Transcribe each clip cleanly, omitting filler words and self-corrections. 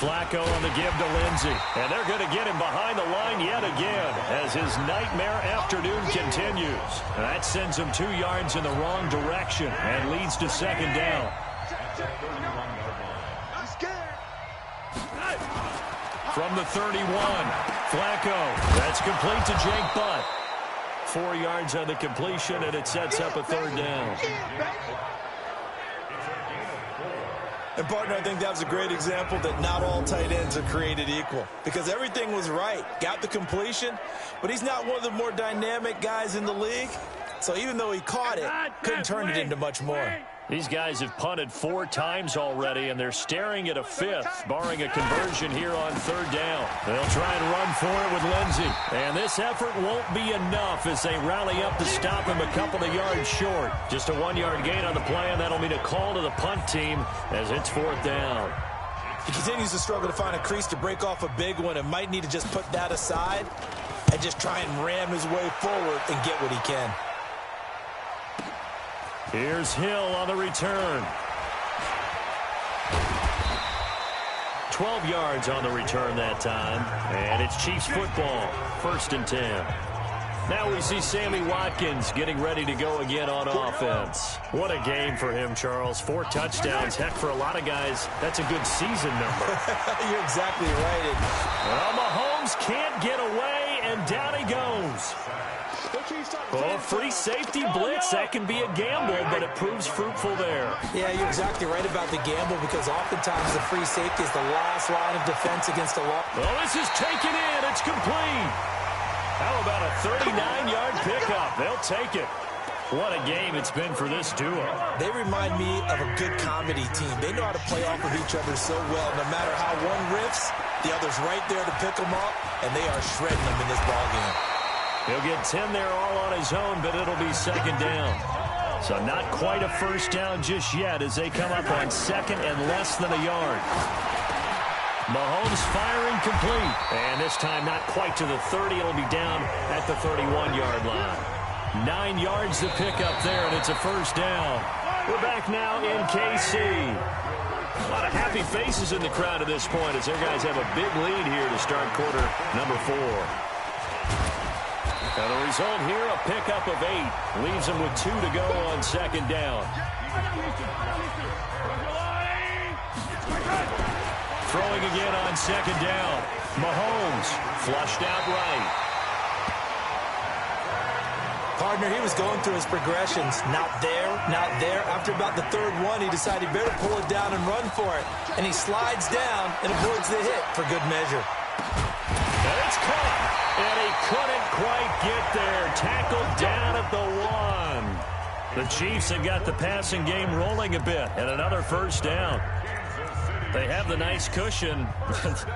Flacco on the give to Lindsey. And they're going to get him behind the line yet again as his nightmare afternoon continues. That sends him 2 yards in the wrong direction and leads to second down. From the 31, Flacco. That's complete to Jake Butt. 4 yards on the completion, and it sets up a third down. And, partner, I think that was a great example that not all tight ends are created equal. Because everything was right. Got the completion, but he's not one of the more dynamic guys in the league. So even though he caught it, couldn't turn it into much more. These guys have punted 4 times already, and they're staring at a 5th, barring a conversion here on third down. They'll try and run for it with Lindsey. And this effort won't be enough as they rally up to stop him a couple of yards short. Just a 1-yard gain on the play, and that'll mean a call to the punt team as it's fourth down. He continues to struggle to find a crease to break off a big one and might need to just put that aside and just try and ram his way forward and get what he can. Here's Hill on the return. 12 yards on the return that time. And it's Chiefs football. 1st and 10. Now we see Sammy Watkins getting ready to go again on offense. What a game for him, Charles. 4 touchdowns. Heck, for a lot of guys, that's a good season number. You're exactly right. Well, Mahomes can't get away, and down he goes. Oh, free safety blitz. That can be a gamble, but it proves fruitful there. Yeah, you're exactly right about the gamble because oftentimes the free safety is the last line of defense against a lot. Well, this is taken in. It's complete. How about a 39-yard pickup? They'll take it. What a game it's been for this duo. They remind me of a good comedy team. They know how to play off of each other so well. No matter how one riffs, the other's right there to pick them up, and they are shredding them in this ballgame. He'll get 10 there all on his own, but it'll be second down. So not quite a first down just yet as they come up on second and less than a yard. Mahomes firing complete. And this time not quite to the 30. It'll be down at the 31-yard line. 9 yards to pick up there, and it's a first down. We're back now in KC. A lot of happy faces in the crowd at this point as their guys have a big lead here to start quarter number 4. And the result here, a pickup of 8. Leaves them with 2 to go on second down. Throwing again on second down. Mahomes flushed out right. Partner, he was going through his progressions. Not there, not there. After about the 3rd one, he decided he better pull it down and run for it. And he slides down and avoids the hit for good measure. And it's caught. And he couldn't quite get there. Tackled down at the 1. The Chiefs have got the passing game rolling a bit. And another first down. They have the nice cushion.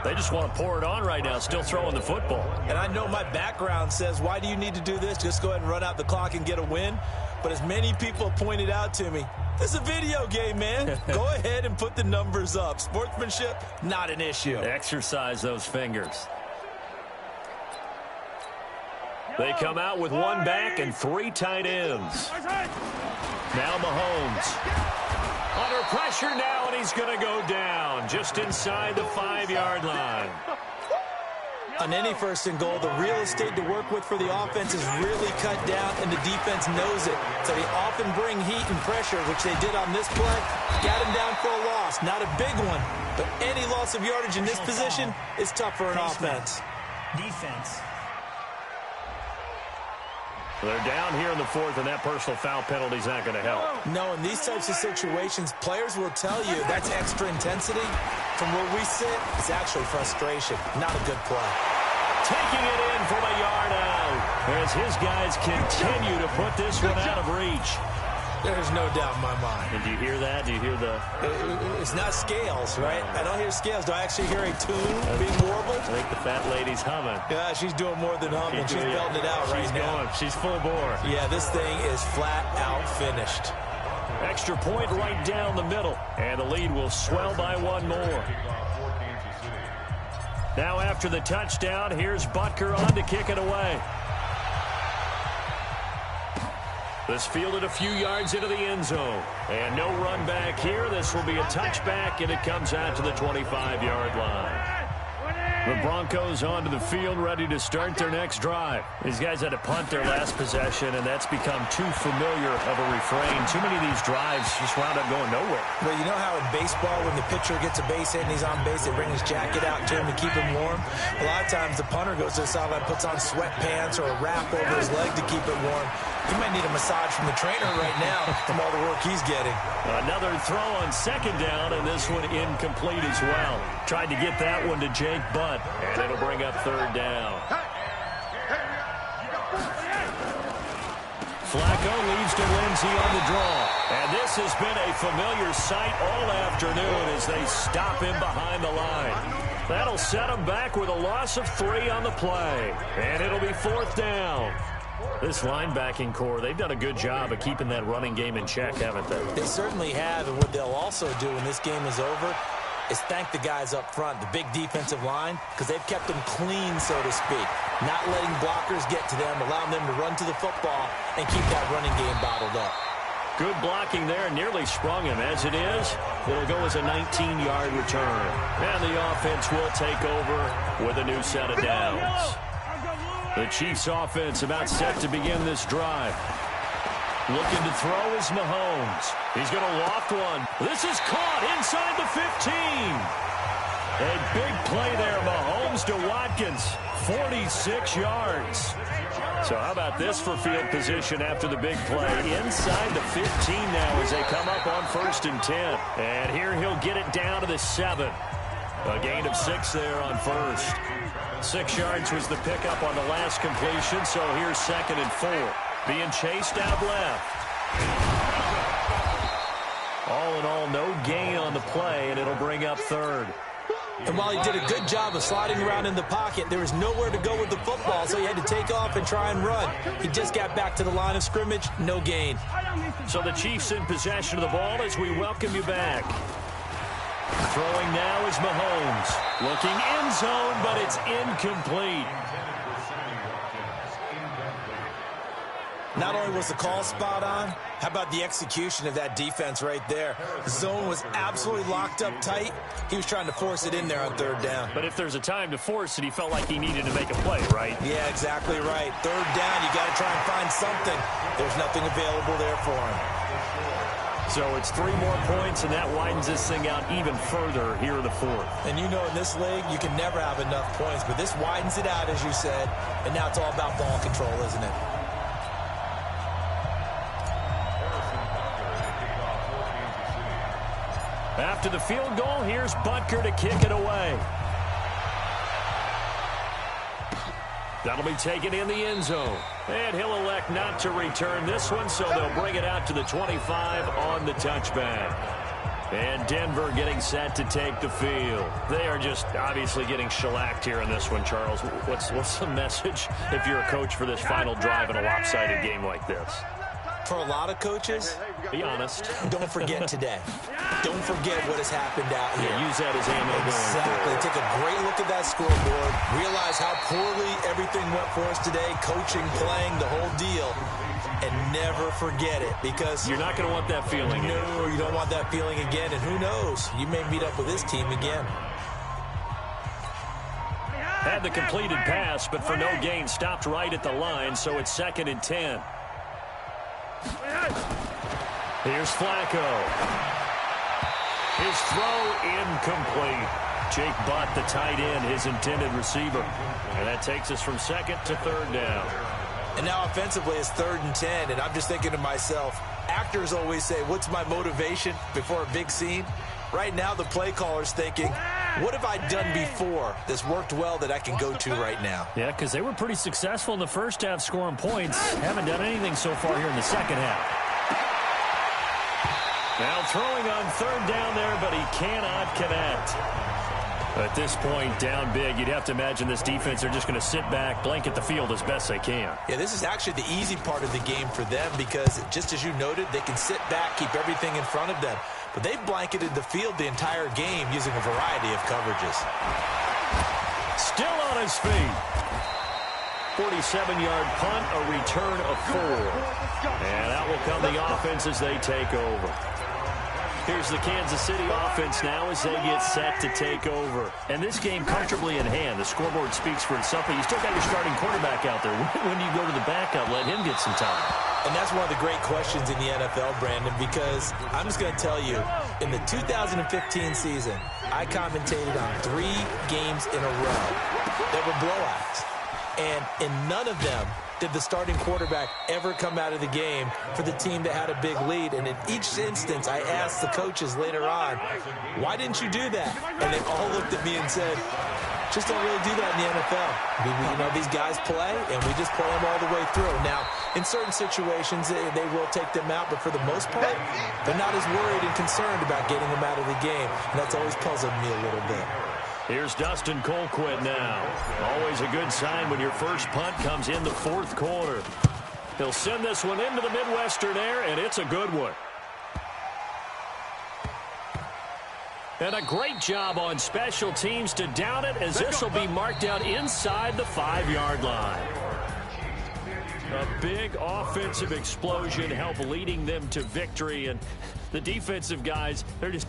They just want to pour it on right now, still throwing the football. And I know my background says, why do you need to do this? Just go ahead and run out the clock and get a win. But as many people pointed out to me, this is a video game, man. Go ahead and put the numbers up. Sportsmanship, not an issue. Exercise those fingers. They come out with 1 back and 3 tight ends. Now Mahomes. Under pressure now, and he's going to go down just inside the 5-yard line. On any 1st and goal, the real estate to work with for the offense is really cut down, and the defense knows it. So they often bring heat and pressure, which they did on this play. Got him down for a loss. Not a big one, but any loss of yardage in this position is tough for an offense. Defense. They're down here in the 4th, and that personal foul penalty is not going to help. No, in these types of situations, players will tell you that's extra intensity. From where we sit, it's actually frustration. Not a good play. Taking it in from a yard out as his guys continue to put this one out of reach. There's no doubt in my mind. And do you hear that? Do you hear the... It's not scales, right? I don't hear scales. Do I actually hear a tune being warbled? I think the fat lady's humming. Yeah, she's doing more than humming. She's belting it out right now. She's full bore. Yeah, this thing is flat out finished. Extra point right down the middle. And the lead will swell by 1 more. Now after the touchdown, here's Butker on to kick it away. This fielded a few yards into the end zone. And no run back here. This will be a touchback, and it comes out to the 25-yard line. The Broncos onto the field, ready to start their next drive. These guys had to punt their last possession, and that's become too familiar of a refrain. Too many of these drives just wound up going nowhere. Well, you know how in baseball, when the pitcher gets a base hit and he's on base, they bring his jacket out to him to keep him warm? A lot of times the punter goes to the sideline, puts on sweatpants or a wrap over his leg to keep it warm. He might need a massage from the trainer right now from all the work he's getting. Another throw on second down, and this one incomplete as well. Tried to get that one to Jake Butt, and it'll bring up third down. Flacco leads to Lindsey on the draw. And this has been a familiar sight all afternoon as they stop him behind the line. That'll set him back with a loss of 3 on the play. And it'll be fourth down. This linebacking core, they've done a good job of keeping that running game in check, haven't they? They certainly have, and what they'll also do when this game is over is thank the guys up front, the big defensive line, because they've kept them clean, so to speak. Not letting blockers get to them, allowing them to run to the football and keep that running game bottled up. Good blocking there, nearly sprung him. As it is, it'll go as a 19-yard return. And the offense will take over with a new set of downs. The Chiefs offense about set to begin this drive. Looking to throw is Mahomes. He's going to loft one. This is caught inside the 15. A big play there, Mahomes to Watkins. 46 yards. So how about this for field position after the big play? Inside the 15 now as they come up on 1st and 10. And here he'll get it down to the 7. A gain of 6 there on 1st. 6 yards was the pickup on the last completion, so here's 2nd and 4. Being chased out left. All in all, no gain on the play, and it'll bring up 3rd. And while he did a good job of sliding around in the pocket, there was nowhere to go with the football, so he had to take off and try and run. He just got back to the line of scrimmage, no gain. So the Chiefs in possession of the ball as we welcome you back. Throwing now is Mahomes. Looking end zone, but it's incomplete. Not only was the call spot on, how about the execution of that defense right there? The zone was absolutely locked up tight. He was trying to force it in there on 3rd down. But if there's a time to force it, he felt like he needed to make a play, right? Yeah, exactly right. 3rd down, you got to try and find something. There's nothing available there for him. So it's 3 more points, and that widens this thing out even further here in the 4th. And you know in this league, you can never have enough points, but this widens it out, as you said, and now it's all about ball control, isn't it? After the field goal, here's Butker to kick it away. That'll be taken in the end zone. And he'll elect not to return this one, so they'll bring it out to the 25 on the touchback. And Denver getting set to take the field. They are just obviously getting shellacked here in this one, Charles. What's the message if you're a coach for this final drive in a lopsided game like this? For a lot of coaches, be honest. Don't forget today. Don't forget what has happened out here. Yeah, use that as ammo. Exactly. Take a great look at that scoreboard. Realize how poorly everything went for us today. Coaching, playing, the whole deal. And never forget it, because you're not going to want that feeling. No, you don't want that feeling again. And who knows? You may meet up with this team again. Had the completed pass, but for no gain, stopped right at the line, so it's 2nd and 10. Here's Flacco. His throw incomplete. Jake Butt, the tight end, his intended receiver. And that takes us from 2nd to 3rd down. And now offensively it's 3rd and 10, and I'm just thinking to myself, actors always say, what's my motivation before a big scene? Right now the play caller's thinking, what have I done before that's worked well that I can go to right now? Yeah, because they were pretty successful in the first half scoring points. Haven't done anything so far here in the second half. Now throwing on 3rd down there, but he cannot connect. At this point, down big, you'd have to imagine this defense are just going to sit back, blanket the field as best they can. Yeah, this is actually the easy part of the game for them because, just as you noted, they can sit back, keep everything in front of them. But they've blanketed the field the entire game using a variety of coverages. Still on his feet. 47-yard punt, a return of 4. And that will come the offense as they take over. Here's the Kansas City offense now as they get set to take over. And this game comfortably in hand. The scoreboard speaks for itself, but you still got your starting quarterback out there. When do you go to the backup, let him get some time? And that's one of the great questions in the NFL, Brandon, because I'm just going to tell you, in the 2015 season, I commentated on 3 games in a row that were blowouts. And in none of them did the starting quarterback ever come out of the game for the team that had a big lead. And in each instance, I asked the coaches later on, why didn't you do that? And they all looked at me and said, just don't really do that in the NFL. You know, these guys play, and we just play them all the way through. Now, in certain situations, they will take them out, but for the most part, they're not as worried and concerned about getting them out of the game. And that's always puzzled me a little bit. Here's Dustin Colquitt now. Always a good sign when your first punt comes in the 4th quarter. He'll send this one into the Midwestern air, and it's a good one. And a great job on special teams to down it, as this will be marked out inside the 5-yard line. A big offensive explosion helped leading them to victory, and the defensive guys, they're just...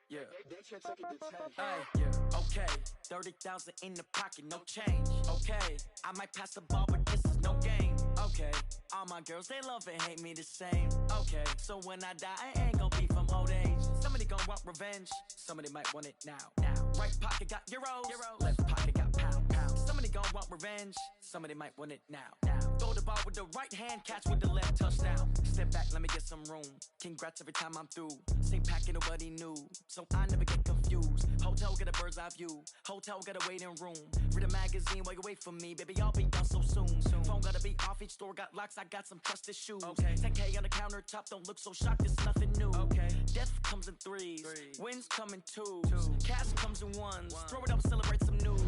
Yeah. Hey, yeah. Okay, 30,000 in the pocket, no change. Okay, I might pass the ball, but this is no game. Okay, all my girls, they love and hate me the same. Okay, so when I die, I ain't gon' be from old age. Somebody gon' want revenge, somebody might want it now. Right pocket got euros, left pocket got pound. Somebody gon' want revenge, somebody might want it now. Throw the ball with the right hand, catch with the left, touchdown. Step back, let me get some room. Congrats every time I'm through. Same packet, nobody knew, so I never get confused. Hotel got a bird's eye view, hotel got a waiting room. Read a magazine while you wait for me, baby, I'll be done so soon. Phone gotta be off, each store got locks, I got some trusted shoes. 10K on the countertop, don't look so shocked, it's nothing new. Death comes in threes, wins come in twos. Cash comes in ones, throw it up, celebrate some news.